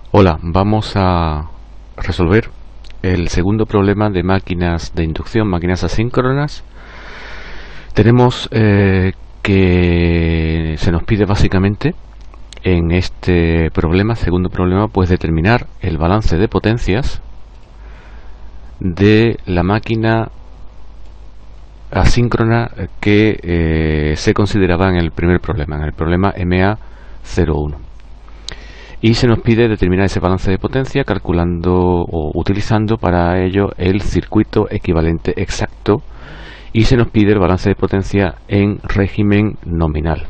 Hola, vamos a resolver el segundo problema de máquinas de inducción, máquinas asíncronas. Tenemos que se nos pide básicamente en este problema, segundo problema, pues determinar el balance de potencias de la máquina asíncrona que se consideraba en el primer problema, en el problema MA01. Y se nos pide determinar ese balance de potencia calculando o utilizando para ello el circuito equivalente exacto, y se nos pide el balance de potencia en régimen nominal.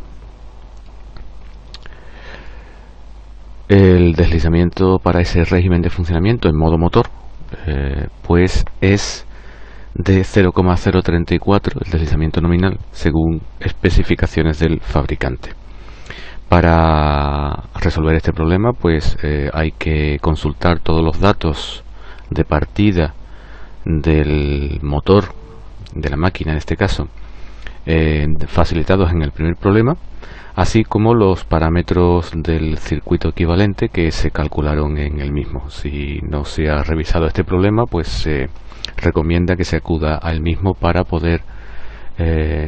El deslizamiento para ese régimen de funcionamiento en modo motor pues es de 0,034 el deslizamiento nominal según especificaciones del fabricante. Para resolver este problema pues hay que consultar todos los datos de partida del motor de la máquina, en este caso facilitados en el primer problema, así como los parámetros del circuito equivalente que se calcularon en el mismo. Si no se ha revisado este problema, pues se recomienda que se acuda al mismo para poder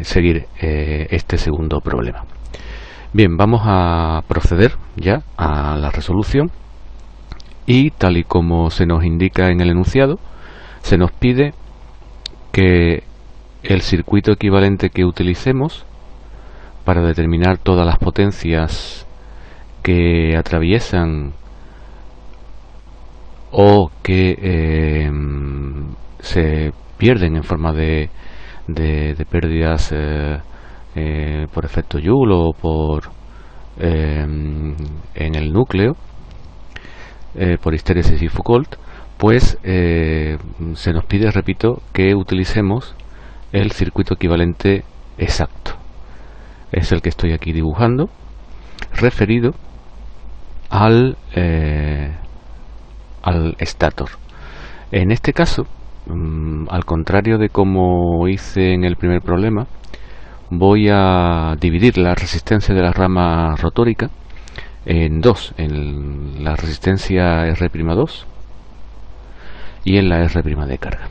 seguir este segundo problema. Bien, vamos a proceder ya a la resolución, y tal y como se nos indica en el enunciado, se nos pide que el circuito equivalente que utilicemos para determinar todas las potencias que atraviesan o que se pierden en forma de pérdidas por efecto Joule o por en el núcleo por histéresis y Foucault, pues se nos pide, repito, que utilicemos el circuito equivalente exacto. Es el que estoy aquí dibujando, referido al estator. En este caso, al contrario de como hice en el primer problema, voy a dividir la resistencia de la rama rotórica en dos, en la resistencia R'2 y en la R' de carga.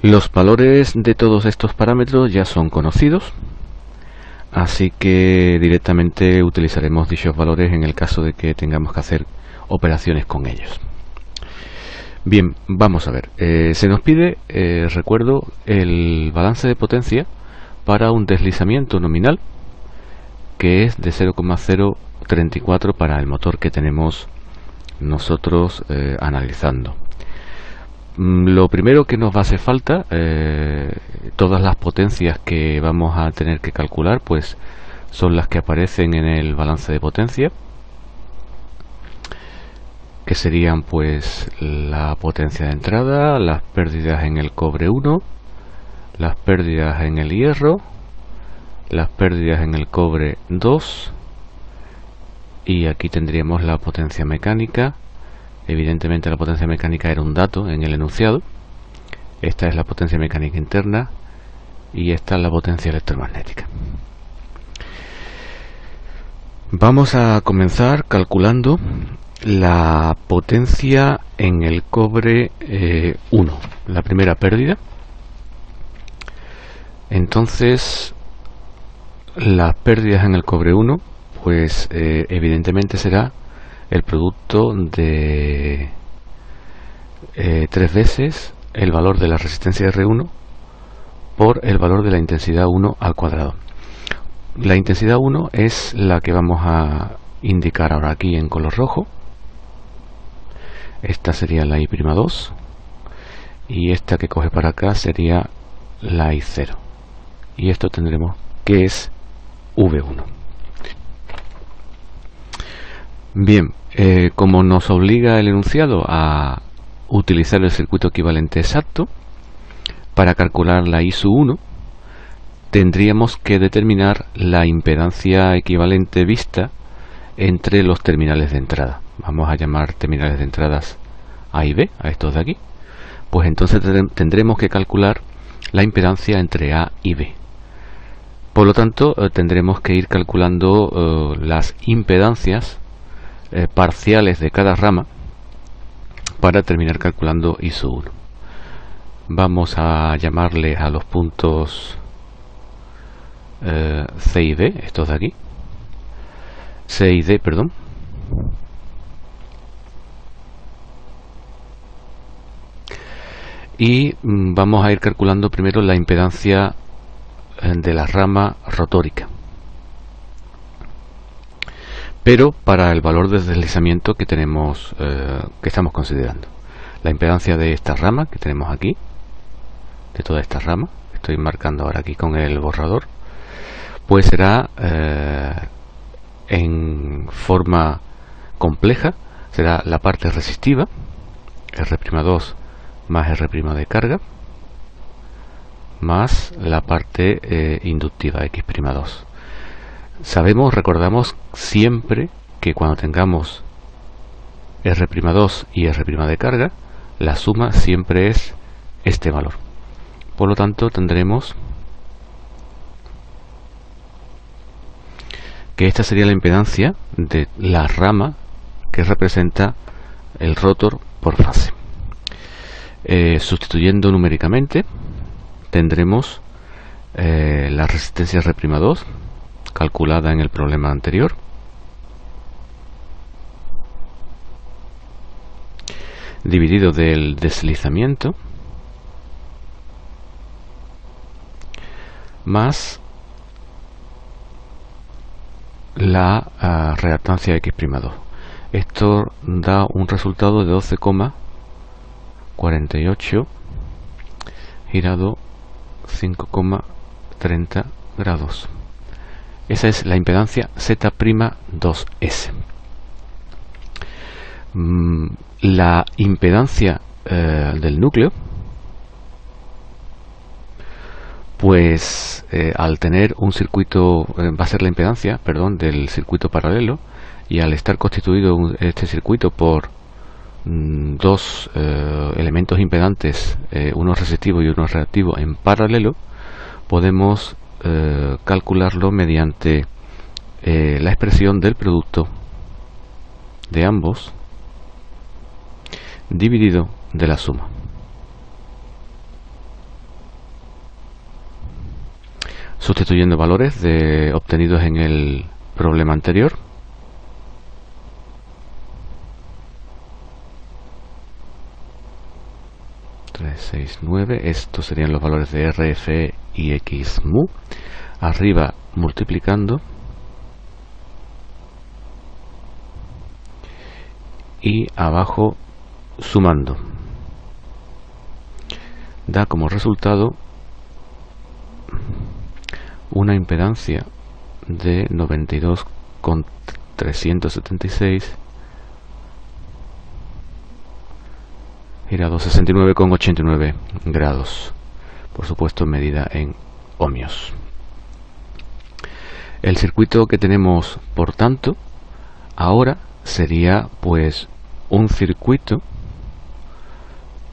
Los valores de todos estos parámetros ya son conocidos, así que directamente utilizaremos dichos valores en el caso de que tengamos que hacer operaciones con ellos. Bien, vamos a ver. Se nos pide, recuerdo, el balance de potencia para un deslizamiento nominal que es de 0,034 para el motor que tenemos nosotros analizando. Lo primero que nos va a hacer falta, todas las potencias que vamos a tener que calcular, pues son las que aparecen en el balance de potencia, que serían pues la potencia de entrada, las pérdidas en el cobre 1, las pérdidas en el hierro, las pérdidas en el cobre 2, y aquí tendríamos la potencia mecánica. Evidentemente la potencia mecánica era un dato en el enunciado. Esta es la potencia mecánica interna y esta es la potencia electromagnética. Vamos a comenzar calculando la potencia en el cobre 1, la primera pérdida. Entonces las pérdidas en el cobre 1 pues evidentemente será el producto de 3 veces el valor de la resistencia R1 por el valor de la intensidad 1 al cuadrado. La intensidad 1 es la que vamos a indicar ahora aquí en color rojo. Esta sería la I'2 y esta que coge para acá sería la I0, y esto tendremos que es V1. Bien, como nos obliga el enunciado a utilizar el circuito equivalente exacto para calcular la I₂1, tendríamos que determinar la impedancia equivalente vista entre los terminales de entrada. Vamos a llamar terminales de entradas A y B, a estos de aquí. Pues entonces tendremos que calcular la impedancia entre A y B. Por lo tanto, tendremos que ir calculando las impedancias parciales de cada rama para terminar calculando ISO1. Vamos a llamarle a los puntos C y D, estos de aquí, C y D, perdón, y vamos a ir calculando primero la impedancia de la rama rotórica, pero para el valor de deslizamiento que tenemos, que estamos considerando. La impedancia de esta rama que tenemos aquí, de toda esta rama, estoy marcando ahora aquí con el borrador, pues será en forma compleja, será la parte resistiva, R'2 más R' de carga, más la parte inductiva, X'2. Sabemos, recordamos siempre que cuando tengamos R'2 y R' de carga, la suma siempre es este valor. Por lo tanto, tendremos que esta sería la impedancia de la rama que representa el rotor por fase. Sustituyendo numéricamente, tendremos la resistencia R'2 calculada en el problema anterior, dividido del deslizamiento, más la reactancia X'2. Esto da un resultado de 12,48 girado 5,30 grados. Esa es la impedancia Z'2S. La impedancia del núcleo, pues al tener un circuito, va a ser la impedancia, perdón, del circuito paralelo, y al estar constituido este circuito por dos elementos impedantes, uno resistivo y uno reactivo en paralelo, podemos calcularlo mediante la expresión del producto de ambos dividido de la suma. Sustituyendo valores obtenidos en el problema anterior, estos serían los valores de RF y X mu, arriba multiplicando y abajo sumando, da como resultado una impedancia de 92,376 girado 69,89 grados, por supuesto medida en ohmios. El circuito que tenemos, por tanto, ahora sería pues un circuito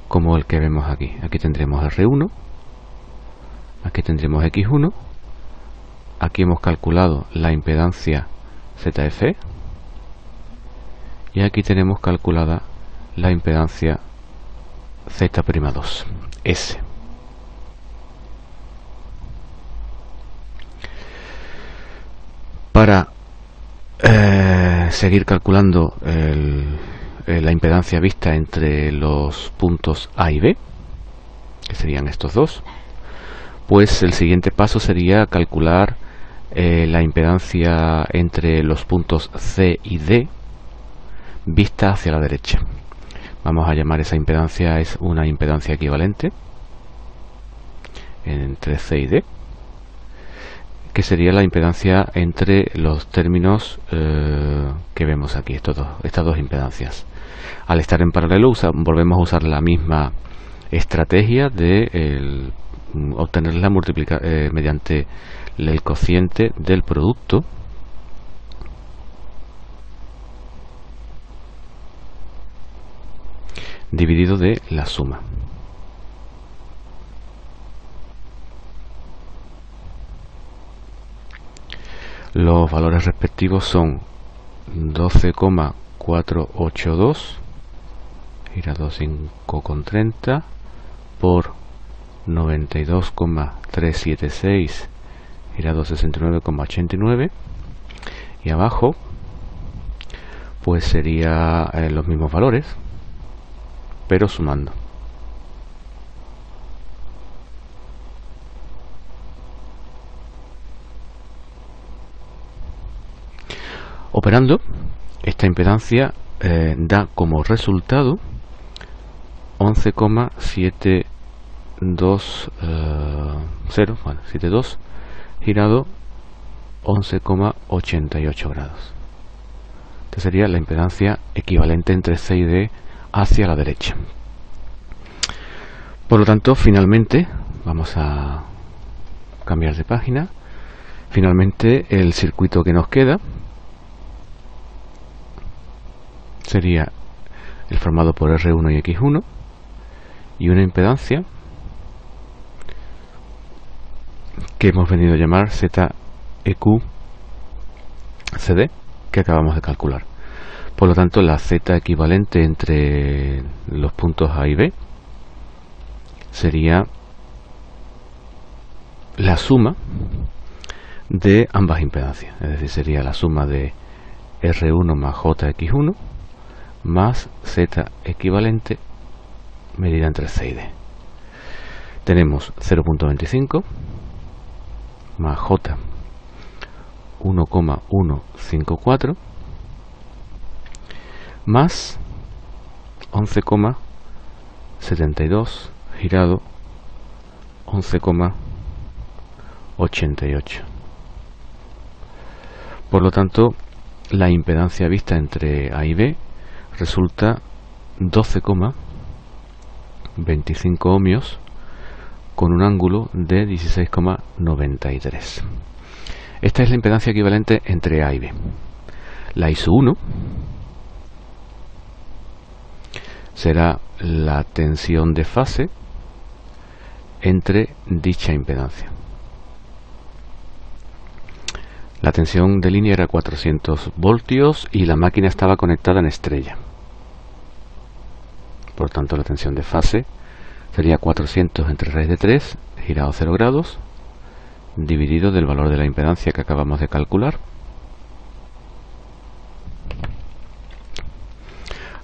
como el que vemos aquí. Aquí tendremos R1, aquí tendremos X1, aquí hemos calculado la impedancia ZF y aquí tenemos calculada la impedancia Z'2 S. Para seguir calculando la impedancia vista entre los puntos A y B, que serían estos dos, pues el siguiente paso sería calcular la impedancia entre los puntos C y D vista hacia la derecha. Vamos a llamar esa impedancia, es una impedancia equivalente entre C y D, que sería la impedancia entre los términos que vemos aquí, estas dos impedancias. Al estar en paralelo volvemos a usar la misma estrategia de obtenerla mediante el cociente del producto dividido de la suma. Los valores respectivos son 12,482 girado 5,30 por 92,376 girado 69,89, y abajo pues sería los mismos valores pero sumando. Operando, esta impedancia da como resultado 11,720 girado 11,88 grados. Esta sería la impedancia equivalente entre C y D hacia la derecha. Por lo tanto, finalmente, vamos a cambiar de página. Finalmente, el circuito que nos queda sería el formado por R1 y X1 y una impedancia que hemos venido a llamar ZEQ CD, que acabamos de calcular. Por lo tanto, la Z equivalente entre los puntos A y B sería la suma de ambas impedancias, es decir, sería la suma de R1 más JX1 más Z equivalente medida entre C y D. Tenemos 0,25 más J 1,154 más 11,72 girado 11,88. Por lo tanto, la impedancia vista entre A y B resulta 12,25 ohmios con un ángulo de 16,93. Esta es la impedancia equivalente entre A y B. La ISO1 será la tensión de fase entre dicha impedancia. La tensión de línea era 400 voltios y la máquina estaba conectada en estrella. Por tanto, la tensión de fase sería 400 entre raíz de 3 girado 0 grados dividido del valor de la impedancia que acabamos de calcular,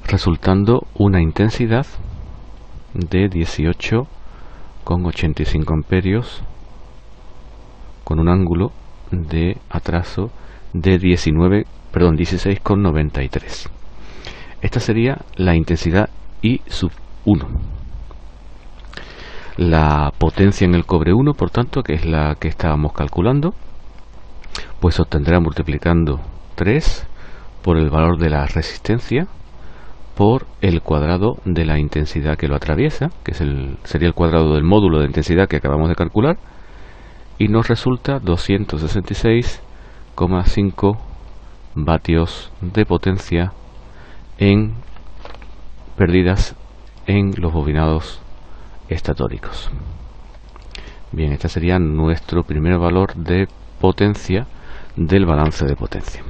resultando una intensidad de 18,85 amperios con un ángulo de atraso de 16,93. Esta sería la intensidad I sub 1. La potencia en el cobre 1, por tanto, que es la que estábamos calculando, pues se obtendrá multiplicando 3 por el valor de la resistencia por el cuadrado de la intensidad que lo atraviesa, que sería el cuadrado del módulo de intensidad que acabamos de calcular, y nos resulta 266,5 vatios de potencia en pérdidas en los bobinados estatóricos. Bien, este sería nuestro primer valor de potencia del balance de potencia.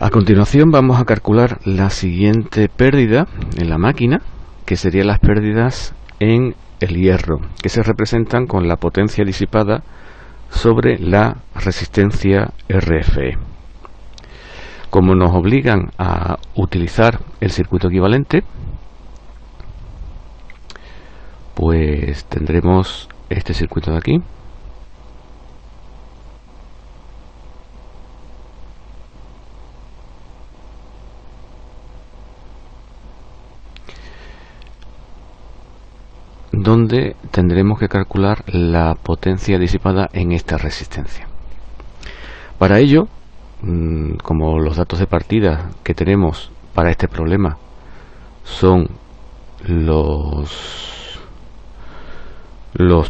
A continuación vamos a calcular la siguiente pérdida en la máquina, que serían las pérdidas en el hierro, que se representan con la potencia disipada sobre la resistencia RFE. Como nos obligan a utilizar el circuito equivalente, pues tendremos este circuito de aquí, donde tendremos que calcular la potencia disipada en esta resistencia. Para ello, como los datos de partida que tenemos para este problema son los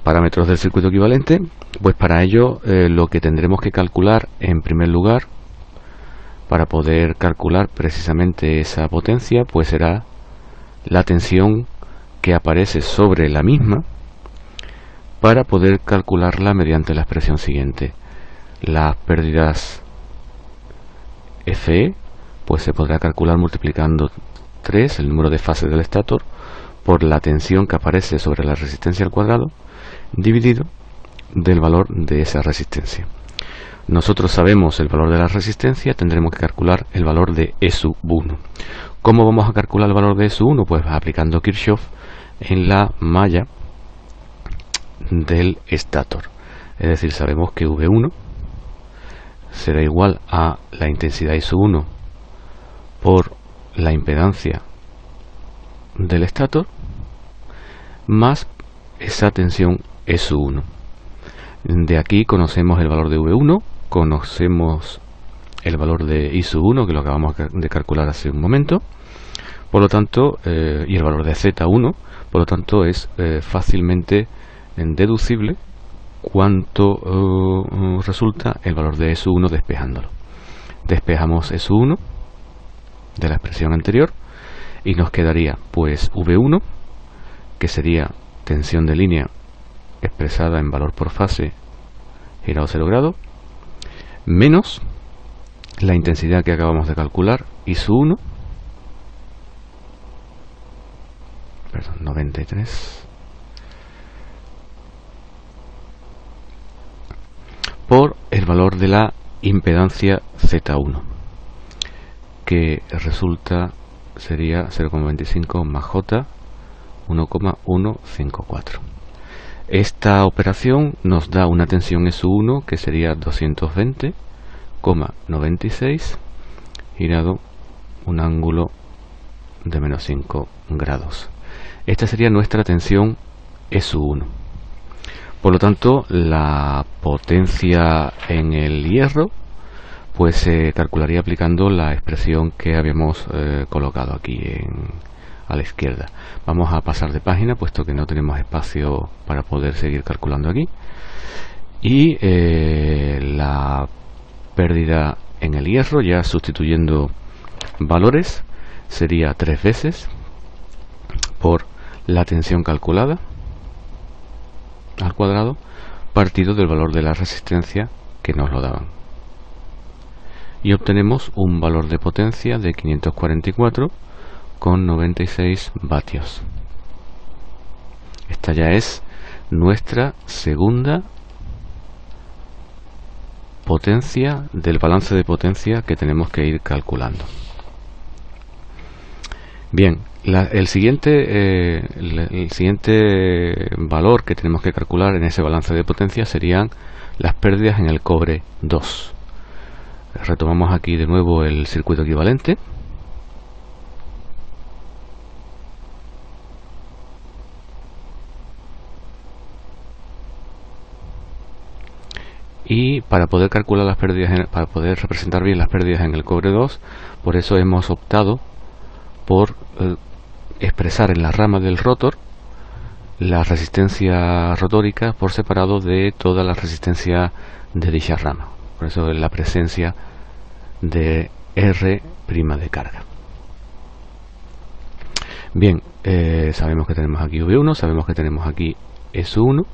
parámetros del circuito equivalente, pues para ello lo que tendremos que calcular en primer lugar, para poder calcular precisamente esa potencia, pues será la tensión que aparece sobre la misma, para poder calcularla mediante la expresión siguiente: las pérdidas FE, pues se podrá calcular multiplicando 3, el número de fases del estator, por la tensión que aparece sobre la resistencia al cuadrado, dividido del valor de esa resistencia. Nosotros sabemos el valor de la resistencia, tendremos que calcular el valor de E sub 1. ¿Cómo vamos a calcular el valor de E sub 1? Pues aplicando Kirchhoff en la malla del estator. Es decir, sabemos que V1 será igual a la intensidad I sub 1 por la impedancia del estator más esa tensión E sub 1. De aquí conocemos el valor de V1, conocemos el valor de I sub 1, que lo acabamos de calcular hace un momento, por lo tanto, y el valor de Z1, por lo tanto es fácilmente deducible cuánto resulta el valor de E sub 1 despejándolo. Despejamos E sub 1 de la expresión anterior y nos quedaría pues V1, que sería tensión de línea expresada en valor por fase girado 0 grados, menos la intensidad que acabamos de calcular, I sub 1, perdón, 93, por el valor de la impedancia Z1, que sería 0,25 más J 1,154. Esta operación nos da una tensión E sub 1 que sería 220,96 girado un ángulo de menos 5 grados. Esta sería nuestra tensión E sub 1. Por lo tanto, la potencia en el hierro pues se calcularía aplicando la expresión que habíamos colocado aquí a la izquierda. Vamos a pasar de página puesto que no tenemos espacio para poder seguir calculando aquí. Y la pérdida en el hierro, ya sustituyendo valores, sería 3 veces por la tensión calculada al cuadrado partido del valor de la resistencia que nos lo daban. Y obtenemos un valor de potencia de 544,96 vatios. Esta ya es nuestra segunda potencia del balance de potencia que tenemos que ir calculando. Bien, el siguiente valor que tenemos que calcular en ese balance de potencia serían las pérdidas en el cobre 2. Retomamos aquí de nuevo el circuito equivalente. Y para poder calcular las pérdidas, para poder representar bien las pérdidas en el cobre 2, por eso hemos optado por expresar en la rama del rotor la resistencia rotórica por separado de toda la resistencia de dicha rama. Por eso es la presencia de R' de carga. Bien, sabemos que tenemos aquí V1, sabemos que tenemos aquí E sub 1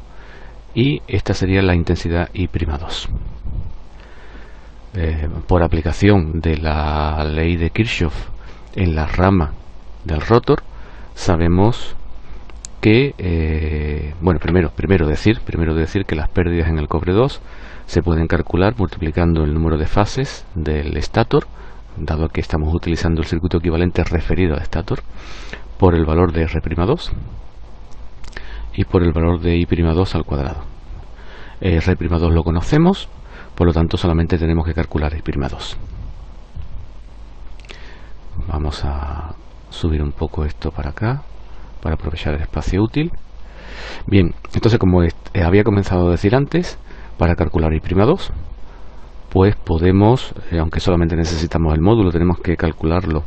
y esta sería la intensidad I'2. Por aplicación de la ley de Kirchhoff en la rama del rotor, sabemos que, bueno, primero decir que las pérdidas en el cobre 2 se pueden calcular multiplicando el número de fases del estator, dado que estamos utilizando el circuito equivalente referido al estator, por el valor de R'2 y por el valor de I'2 al cuadrado. R'2 lo conocemos, por lo tanto solamente tenemos que calcular I'2. Vamos a subir un poco esto para acá para aprovechar el espacio útil. Bien, entonces, como había comenzado a decir antes, para calcular I'2 pues podemos, aunque solamente necesitamos el módulo, tenemos que calcularlo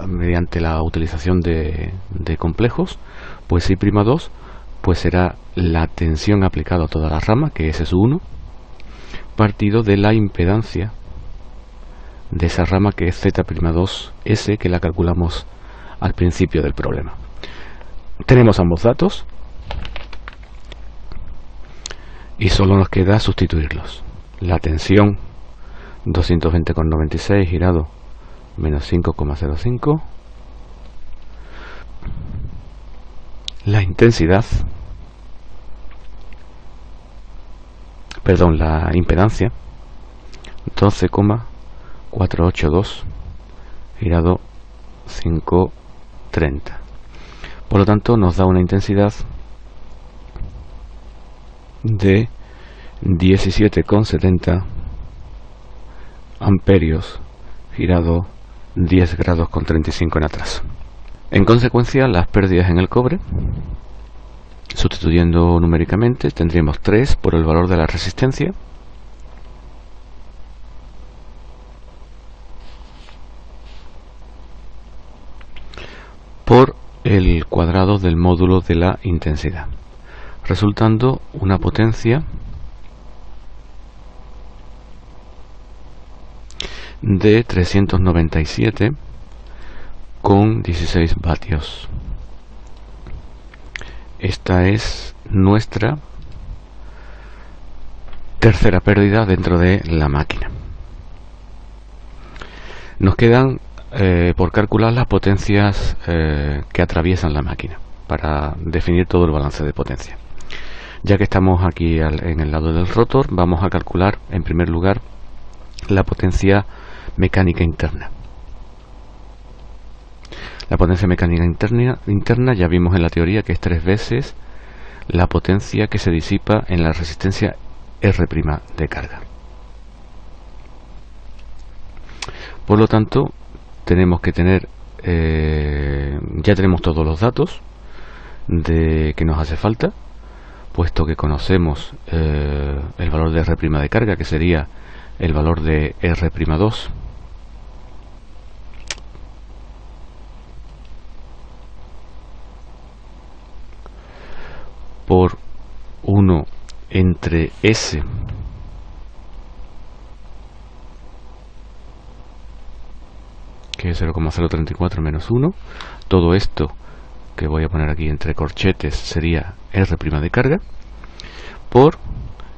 mediante la utilización de complejos. Pues I'2 pues será la tensión aplicada a toda la rama, que es S1, partido de la impedancia de esa rama, que es Z'2S, que la calculamos al principio del problema. Tenemos ambos datos y solo nos queda sustituirlos. La tensión 220,96 girado menos 5,05. La intensidad, la impedancia 12,482 girado 530. Por lo tanto nos da una intensidad de 17,70 amperios girado 10 grados con 35 en atraso. En consecuencia, las pérdidas en el cobre, sustituyendo numéricamente, tendríamos 3 por el valor de la resistencia, por el cuadrado del módulo de la intensidad, resultando una potencia de 397,16 vatios. Esta es nuestra tercera pérdida dentro de la máquina. Nos quedan por calcular las potencias que atraviesan la máquina para definir todo el balance de potencia. Ya que estamos aquí en el lado del rotor, vamos a calcular en primer lugar la potencia mecánica interna. La potencia mecánica interna ya vimos en la teoría que es 3 veces la potencia que se disipa en la resistencia R' de carga. Por lo tanto, tenemos que tener, ya tenemos todos los datos de que nos hace falta, puesto que conocemos el valor de R' de carga, que sería el valor de R'2 por 1 entre S que es 0,034 menos 1. Todo esto que voy a poner aquí entre corchetes sería R' de carga por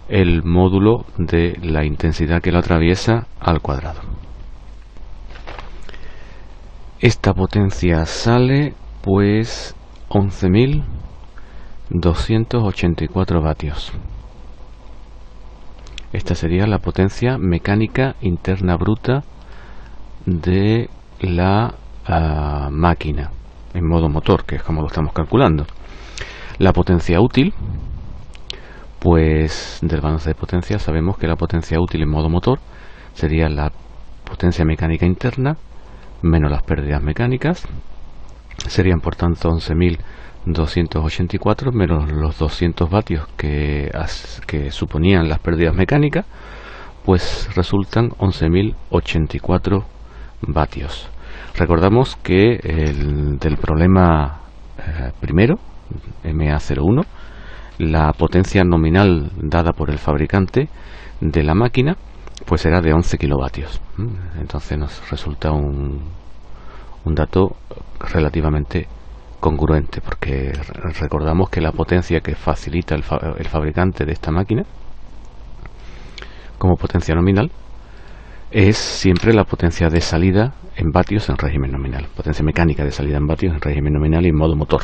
el módulo de la intensidad que lo atraviesa al cuadrado. Esta potencia sale pues 11.284 vatios. Esta sería la potencia mecánica interna bruta de la máquina en modo motor, que es como lo estamos calculando. La potencia útil, pues del balance de potencia sabemos que la potencia útil en modo motor sería la potencia mecánica interna menos las pérdidas mecánicas, serían por tanto 11.284 menos los 200 vatios que suponían las pérdidas mecánicas, pues resultan 11.084 vatios. Recordamos que del problema primero, MA01, la potencia nominal dada por el fabricante de la máquina pues era de 11 kilovatios. Entonces nos resulta un dato relativamente congruente, porque recordamos que la potencia que facilita el fabricante de esta máquina como potencia nominal es siempre la potencia de salida en vatios en régimen nominal, potencia mecánica de salida en vatios en régimen nominal y en modo motor.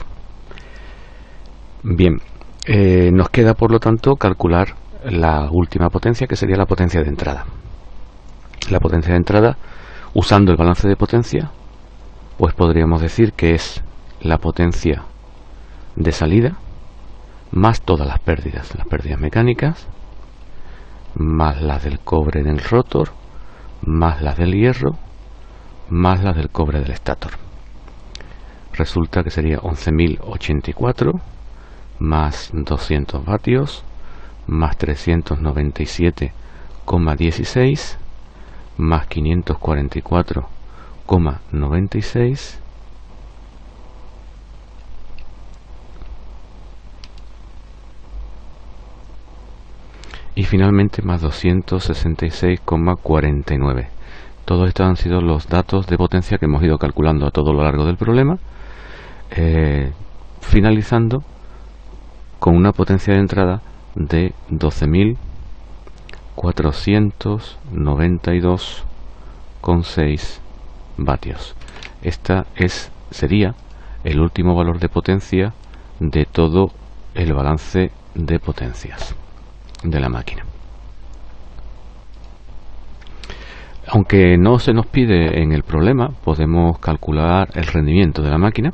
Bien, nos queda por lo tanto calcular la última potencia, que sería la potencia de entrada. La potencia de entrada, usando el balance de potencia, pues podríamos decir que es la potencia de salida más todas las pérdidas mecánicas, más las del cobre en el rotor, más las del hierro, más las del cobre del estator. Resulta que sería 11.084 más 200 vatios más 397,16 más 544,96 y finalmente más 266,49. Todos estos han sido los datos de potencia que hemos ido calculando a todo lo largo del problema, finalizando con una potencia de entrada de 12.492,6 vatios. Esta sería el último valor de potencia de todo el balance de potencias de la máquina. Aunque no se nos pide en el problema, podemos calcular el rendimiento de la máquina,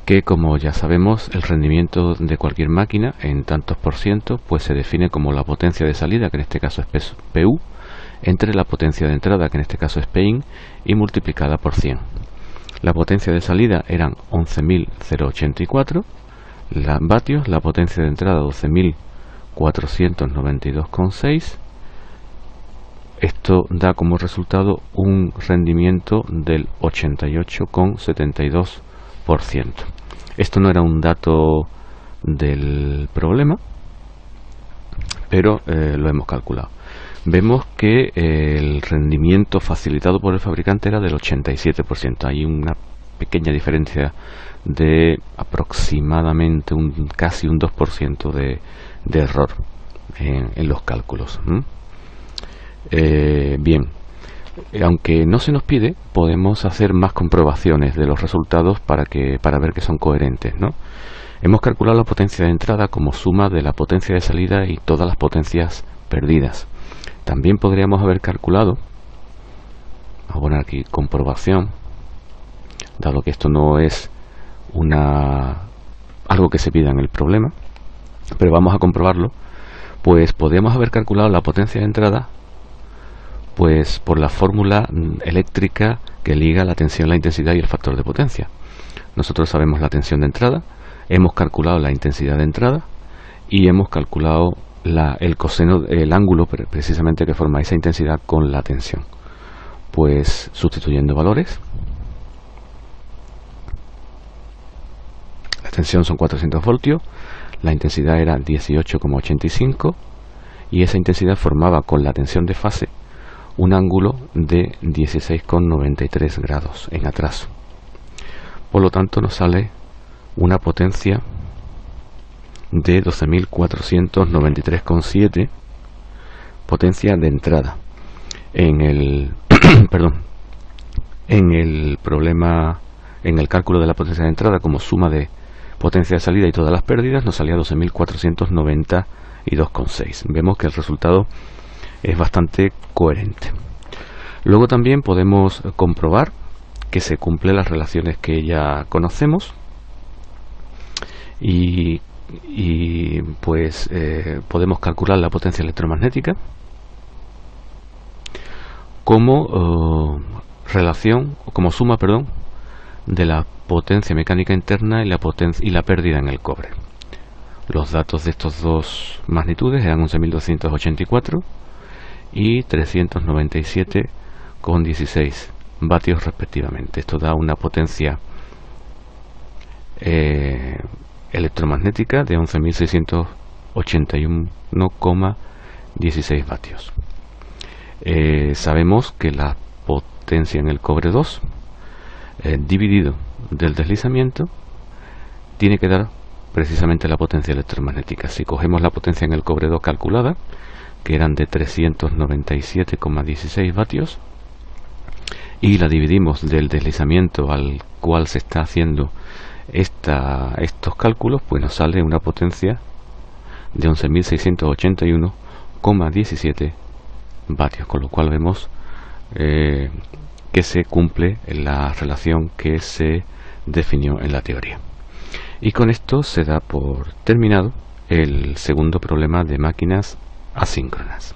que como ya sabemos, el rendimiento de cualquier máquina en tantos por ciento pues se define como la potencia de salida, que en este caso es PU, entre la potencia de entrada, que en este caso es PIN, y multiplicada por 100. La potencia de salida eran 11.084 vatios, la potencia de entrada 12.492,6. Esto da como resultado un rendimiento del 88,72%. Esto no era un dato del problema, pero lo hemos calculado. Vemos que el rendimiento facilitado por el fabricante era del 87%. Hay una pequeña diferencia de aproximadamente casi un 2% de error en los cálculos. Bien, aunque no se nos pide, podemos hacer más comprobaciones de los resultados para ver que son coherentes, ¿no? Hemos calculado la potencia de entrada como suma de la potencia de salida y todas las potencias perdidas. También podríamos haber calculado, vamos a poner aquí comprobación, dado que esto no es algo que se pida en el problema, pero vamos a comprobarlo. Pues podríamos haber calculado la potencia de entrada pues por la fórmula eléctrica que liga la tensión, la intensidad y el factor de potencia. Nosotros sabemos la tensión de entrada, hemos calculado la intensidad de entrada y hemos calculado el ángulo precisamente que forma esa intensidad con la tensión. Pues sustituyendo valores, la tensión son 400 voltios, la intensidad era 18,85 y esa intensidad formaba con la tensión de fase un ángulo de 16,93 grados en atraso. Por lo tanto nos sale una potencia de 12.493,7 potencia de entrada. En el problema, en el cálculo de la potencia de entrada como suma de potencia de salida y todas las pérdidas, nos salía 12.492,6. Vemos que el resultado es bastante coherente. Luego también podemos comprobar que se cumplen las relaciones que ya conocemos y pues podemos calcular la potencia electromagnética como suma de la potencia mecánica interna y la pérdida en el cobre. Los datos de estas dos magnitudes eran 11.284 y 397,16 vatios respectivamente. Esto da una potencia electromagnética de 11.681,16 vatios. Sabemos que la potencia en el cobre 2 dividido del deslizamiento tiene que dar precisamente la potencia electromagnética. Si cogemos la potencia en el cobre 2 calculada, que eran de 397,16 vatios, y la dividimos del deslizamiento al cual se está haciendo estos cálculos, pues nos sale una potencia de 11.681,17 vatios, con lo cual vemos que se cumple la relación que se definió en la teoría. Y con esto se da por terminado el segundo problema de máquinas asíncronas.